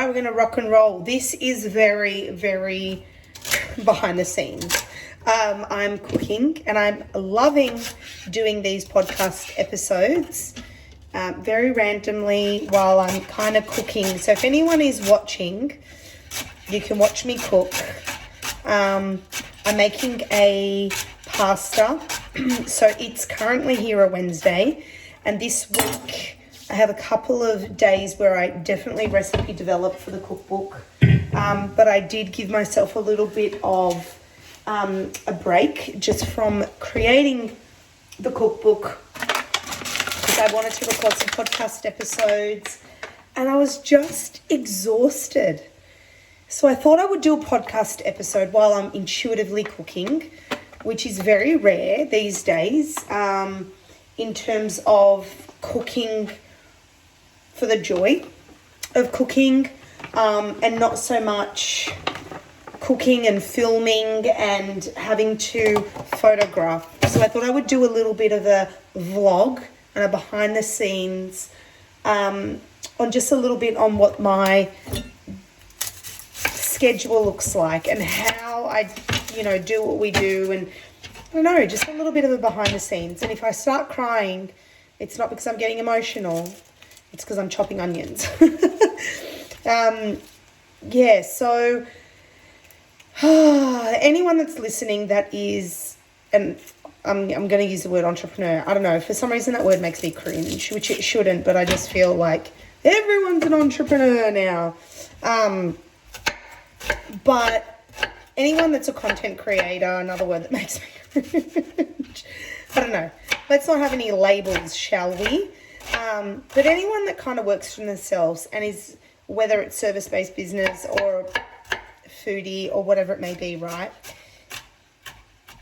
right, we're going to rock and roll. This is very, very behind the scenes. I'm cooking and I'm loving doing these podcast episodes very randomly while I'm kind of cooking. So if anyone is watching, you can watch me cook. I'm making a pasta. So it's currently here a Wednesday, and this week I have a couple of days where I definitely recipe develop for the cookbook, but I did give myself a little bit of a break just from creating the cookbook because I wanted to record some podcast episodes and I was just exhausted. So I thought I would do a podcast episode while I'm intuitively cooking, which is very rare these days in terms of cooking for the joy of cooking and not so much cooking and filming and having to photograph. So I thought I would do a little bit of a vlog and a behind the scenes on just a little bit on what my schedule looks like and how I, do what we do, and I don't know, just a little bit of a behind the scenes. And if I start crying, it's not because I'm getting emotional, it's because I'm chopping onions. So anyone that's listening that is, and I'm going to use the word entrepreneur. I don't know, for some reason that word makes me cringe, which it shouldn't, but I just feel like everyone's an entrepreneur now. But anyone that's a content creator, another word that makes me cringe. I don't know. Let's not have any labels, shall we? But anyone that kind of works for themselves and is, whether it's service-based business or foodie or whatever it may be, right?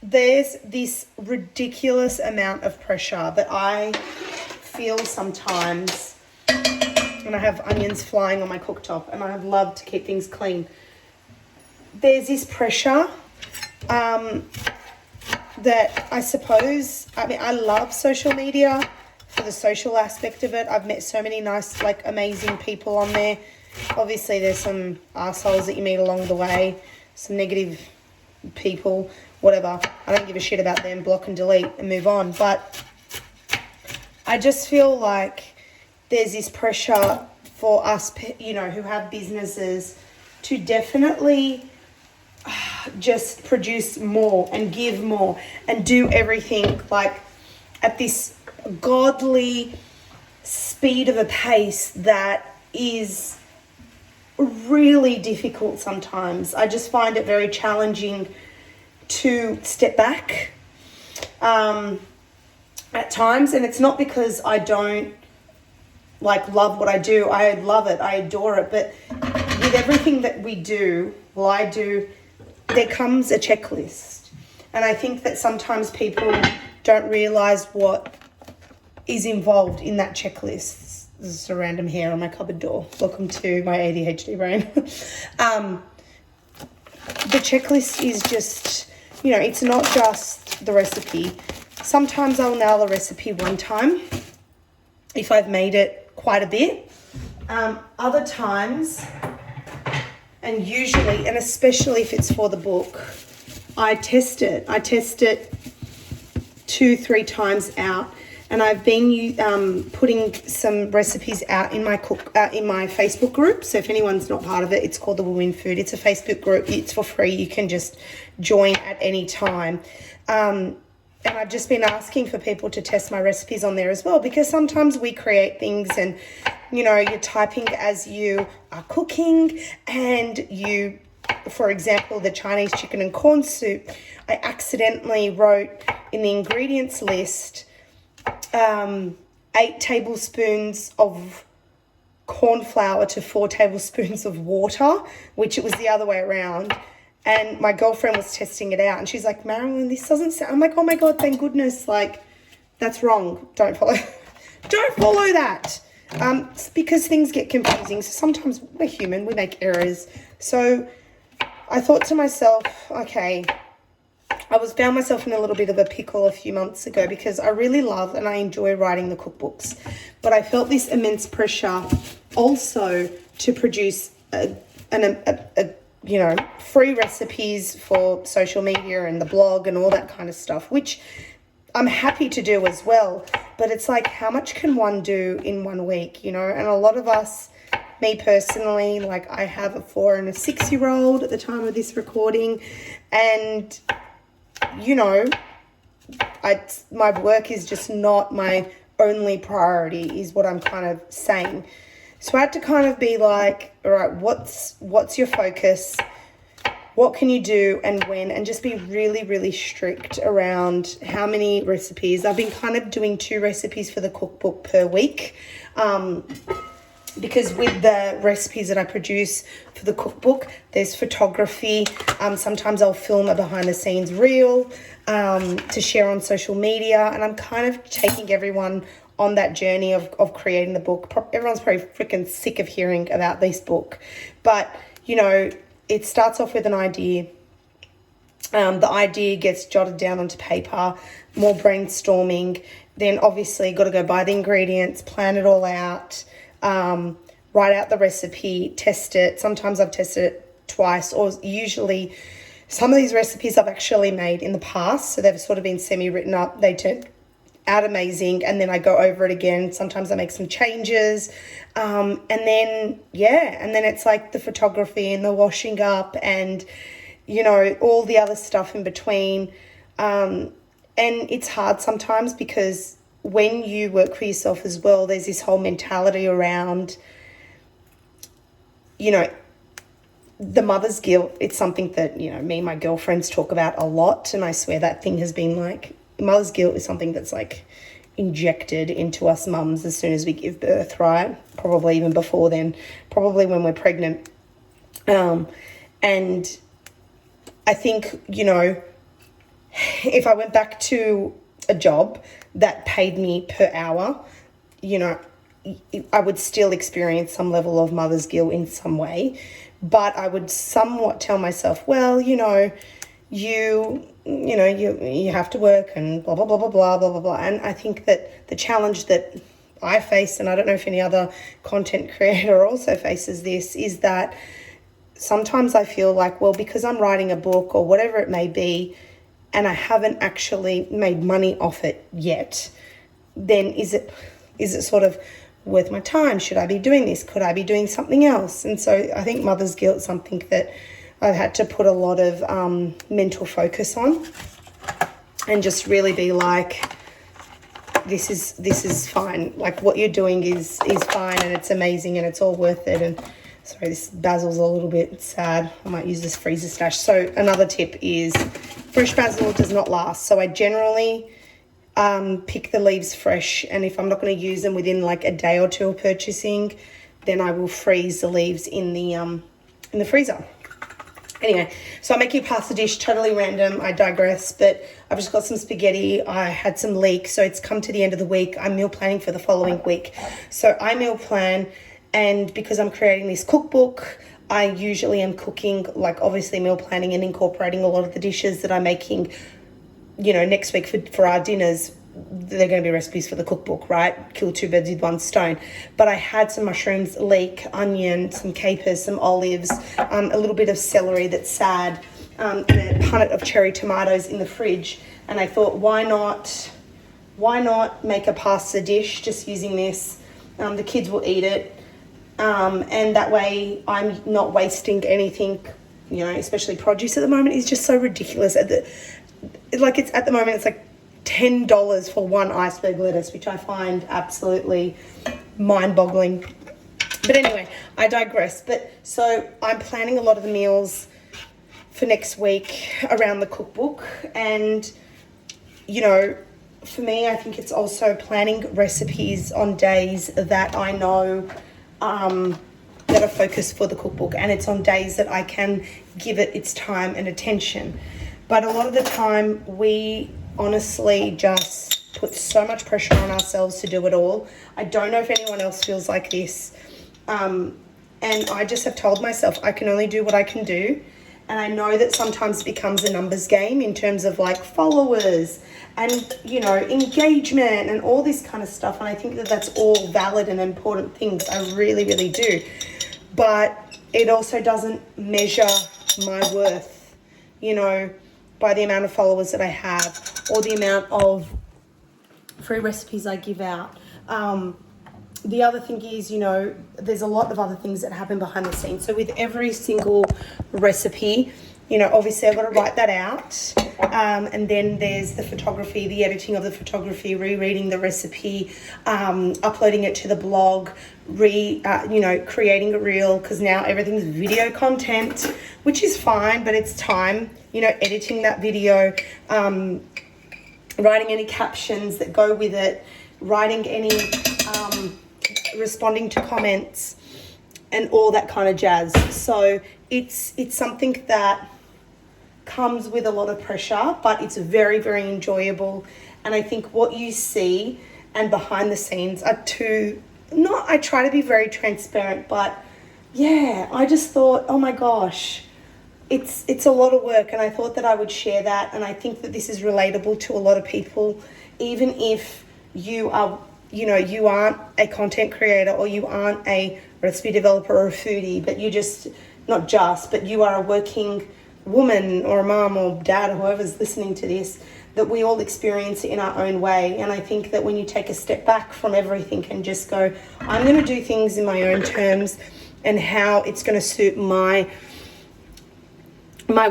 There's this ridiculous amount of pressure that I feel sometimes when I have onions flying on my cooktop and I love to keep things clean. There's this pressure that I suppose, I love social media for the social aspect of it. I've met so many nice, amazing people on there. Obviously, there's some assholes that you meet along the way, some negative people, whatever. I don't give a shit about them, block and delete and move on. But I just feel like there's this pressure for us, who have businesses to definitely just produce more and give more and do everything at this godly speed of a pace that is really difficult sometimes. I just find it very challenging to step back at times, and it's not because I don't love what I do. I love it, I adore it, but with everything that we do, I do, there comes a checklist. And I think that sometimes people don't realise what is involved in that checklist. This is a random hair on my cupboard door. Welcome to my ADHD brain. The checklist is just, it's not just the recipe. Sometimes I'll nail a recipe one time if I've made it quite a bit. Other times, and usually, and especially if it's for the book, I test it. I test it 2-3 times out, and I've been putting some recipes out in my Facebook group. So if anyone's not part of it, it's called The Women Food. It's a Facebook group. It's for free. You can just join at any time. And I've just been asking for people to test my recipes on there as well, because sometimes we create things and, you're typing as you are cooking, and you, for example, the Chinese chicken and corn soup, I accidentally wrote in the ingredients list 8 tablespoons of corn flour to 4 tablespoons of water, which it was the other way around. And my girlfriend was testing it out, and she's like, Marilyn, this doesn't sound... I'm like, oh my God, thank goodness. That's wrong. Don't follow that. Because things get confusing. So sometimes we're human, we make errors. So I thought to myself, okay, I found myself in a little bit of a pickle a few months ago because I really love and I enjoy writing the cookbooks. But I felt this immense pressure also to produce you know, free recipes for social media and the blog and all that kind of stuff, which I'm happy to do as well. But it's like, how much can one do in 1 week, you know? And a lot of us, me personally, like I have a 4 and a 6-year-old at the time of this recording, and, you know, my work is just not my only priority, is what I'm kind of saying. So I had to kind of be like, all right, what's your focus? What can you do and when? And just be really, really strict around how many recipes. I've been kind of doing 2 recipes for the cookbook per week, because with the recipes that I produce for the cookbook, there's photography. Sometimes I'll film a behind the scenes reel to share on social media. And I'm kind of taking everyone on that journey of creating the book. Everyone's probably freaking sick of hearing about this book. But, you know, it starts off with an idea. The idea gets jotted down onto paper, more brainstorming. Then obviously got to go buy the ingredients, plan it all out, write out the recipe, test it. Sometimes I've tested it twice, or usually some of these recipes I've actually made in the past. So they've sort of been semi-written up. They turned out amazing, and then I go over it again. Sometimes I make some changes, and then it's like the photography and the washing up and, you know, all the other stuff in between. And it's hard sometimes because when you work for yourself as well, there's this whole mentality around, you know, the mother's guilt. It's something that, you know, me and my girlfriends talk about a lot, and I swear that thing has been like, mother's guilt is something that's like injected into us mums as soon as we give birth, right? Probably even before then, probably when we're pregnant. And I think, you know, if I went back to a job that paid me per hour, you know, I would still experience some level of mother's guilt in some way, but I would somewhat tell myself, well, you know, you have to work and blah, blah, blah, blah, blah, blah, blah, blah. And I think that the challenge that I face, and I don't know if any other content creator also faces this, is that sometimes I feel like, well, because I'm writing a book or whatever it may be, and I haven't actually made money off it yet, then is it sort of worth my time? Should I be doing this? Could I be doing something else? And so I think mother's guilt is something that I've had to put a lot of mental focus on, and just really be like, this is fine. Like, what you're doing is fine, and it's amazing, and it's all worth it. And sorry, this basil's a little bit sad. I might use this freezer stash. So another tip is fresh basil does not last. So I generally pick the leaves fresh, and if I'm not going to use them within like a day or two of purchasing, then I will freeze the leaves in the freezer. Anyway, so I'm making a pasta dish, totally random, I digress, but I've just got some spaghetti. I had some leeks, so it's come to the end of the week. I'm meal planning for the following week. So I meal plan, and because I'm creating this cookbook, I usually am cooking, like obviously meal planning and incorporating a lot of the dishes that I'm making, you know, next week for our dinners. They're going to be recipes for the cookbook, right? Kill 2 birds with 1 stone. But I had some mushrooms, leek, onion, some capers, some olives, a little bit of celery that's sad, and a punnet of cherry tomatoes in the fridge. And I thought, why not make a pasta dish just using this? The kids will eat it. And that way I'm not wasting anything, you know, especially produce at the moment is just so ridiculous. At the moment it's like $10 for 1 iceberg lettuce, which I find absolutely mind-boggling. But anyway, I digress. But so I'm planning a lot of the meals for next week around the cookbook, and, you know, for me, I think it's also planning recipes on days that I know that are focused for the cookbook, and it's on days that I can give it its time and attention. But a lot of the time we honestly just put so much pressure on ourselves to do it all. I don't know if anyone else feels like this. And I just have told myself I can only do what I can do. And I know that sometimes it becomes a numbers game in terms of like followers and, you know, engagement and all this kind of stuff. And I think that that's all valid and important things. I really, really do. But it also doesn't measure my worth, you know, by the amount of followers that I have or the amount of free recipes I give out. The other thing is, you know, there's a lot of other things that happen behind the scenes. So with every single recipe, you know, obviously I've got to write that out. And then there's the photography, the editing of the photography, rereading the recipe, uploading it to the blog, you know, creating a reel, because now everything's video content, which is fine, but it's time, you know, editing that video, writing any captions that go with it, writing any, responding to comments and all that kind of jazz. So it's something that comes with a lot of pressure, but it's very, very enjoyable. And I think what you see and behind the scenes are I try to be very transparent, but yeah, I just thought, oh my gosh, it's a lot of work, and I thought that I would share that. And I think that this is relatable to a lot of people, even if you are, you know, you aren't a content creator or you aren't a recipe developer or a foodie, but but you are a working woman or a mom or dad or whoever's listening to this, that we all experience it in our own way. And I think that when you take a step back from everything and just go, I'm going to do things in my own terms and how it's going to suit my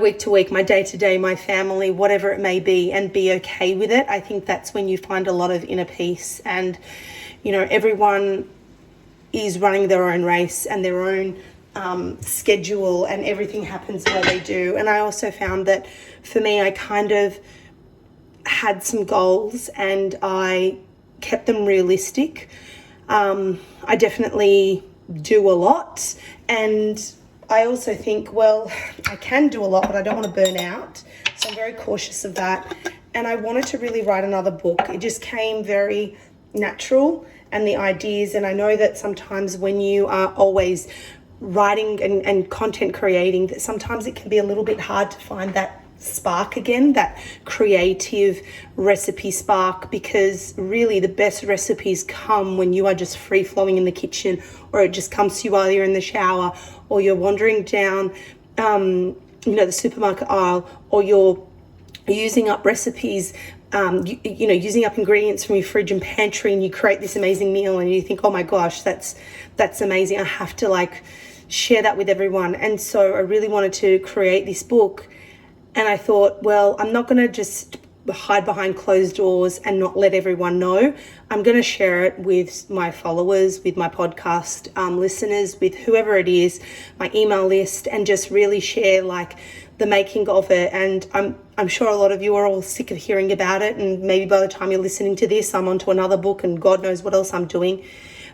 week to week, my day to day, my family, whatever it may be, and be okay with it, I think that's when you find a lot of inner peace. And, you know, everyone is running their own race and their own schedule, and everything happens the way they do. And I also found that for me, I kind of had some goals and I kept them realistic. I definitely do a lot, and I also think, well, I can do a lot, but I don't want to burn out. So I'm very cautious of that. And I wanted to really write another book. It just came very natural, and the ideas. And I know that sometimes when you are always writing and content creating, that sometimes it can be a little bit hard to find that spark again, that creative recipe spark, because really the best recipes come when you are just free flowing in the kitchen, or it just comes to you while you're in the shower, or you're wandering down the supermarket aisle, or you're using up recipes, using up ingredients from your fridge and pantry, and you create this amazing meal and you think, oh my gosh, that's amazing, I have to share that with everyone. And so I really wanted to create this book. And I thought, well, I'm not going to just hide behind closed doors and not let everyone know. I'm going to share it with my followers, with my podcast listeners, with whoever it is, my email list, and just really share the making of it. And I'm sure a lot of you are all sick of hearing about it. And maybe by the time you're listening to this, I'm onto another book and God knows what else I'm doing.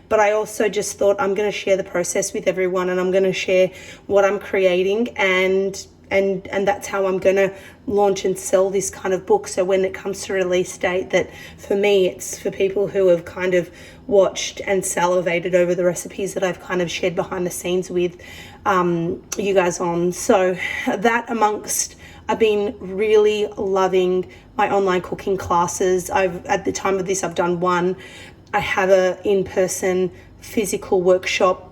But I also just thought I'm going to share the process with everyone, and I'm going to share what I'm creating, and that's how I'm going to launch and sell this kind of book. So when it comes to release date, that for me, it's for people who have kind of watched and salivated over the recipes that I've kind of shared behind the scenes with you guys on. So that amongst, I've been really loving my online cooking classes. At the time of this, I've done one. I have a in-person physical workshop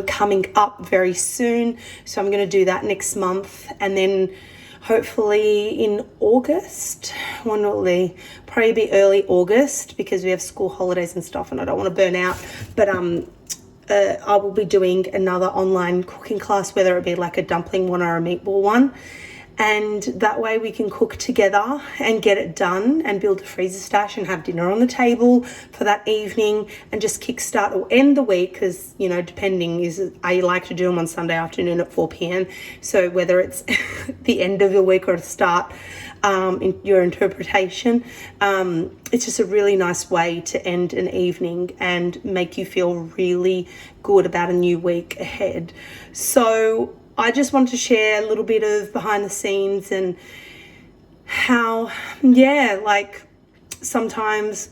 coming up very soon, so I'm going to do that next month. And then hopefully in August, when will they probably be early August, because we have school holidays and stuff and I don't want to burn out, but I will be doing another online cooking class, whether it be like a dumpling one or a meatball one. And that way we can cook together and get it done and build a freezer stash and have dinner on the table for that evening, and just kickstart or end the week, because, depending, I like to do them on Sunday afternoon at 4 p.m. So whether it's the end of your week or the start, in your interpretation, it's just a really nice way to end an evening and make you feel really good about a new week ahead. So I just wanted to share a little bit of behind the scenes and how, sometimes,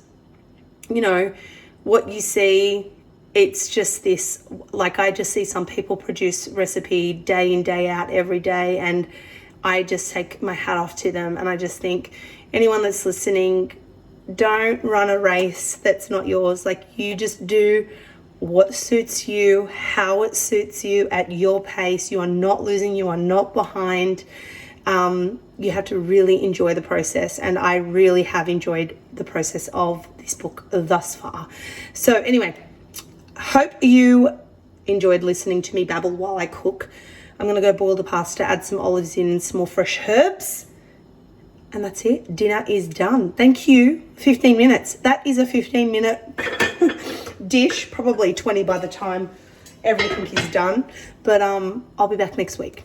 what you see, it's just this, I just see some people produce recipe day in, day out, every day, and I just take my hat off to them. And I just think anyone that's listening, don't run a race that's not yours. You just do what suits you, how it suits you at your pace. You are not losing, you are not behind. You have to really enjoy the process, and I really have enjoyed the process of this book thus far. So anyway, hope you enjoyed listening to me babble while I cook. I'm going to go boil the pasta, add some olives in and some more fresh herbs. And that's it. Dinner is done. Thank you. 15 minutes. That is a 15-minute dish, probably 20 by the time everything is done. But I'll be back next week.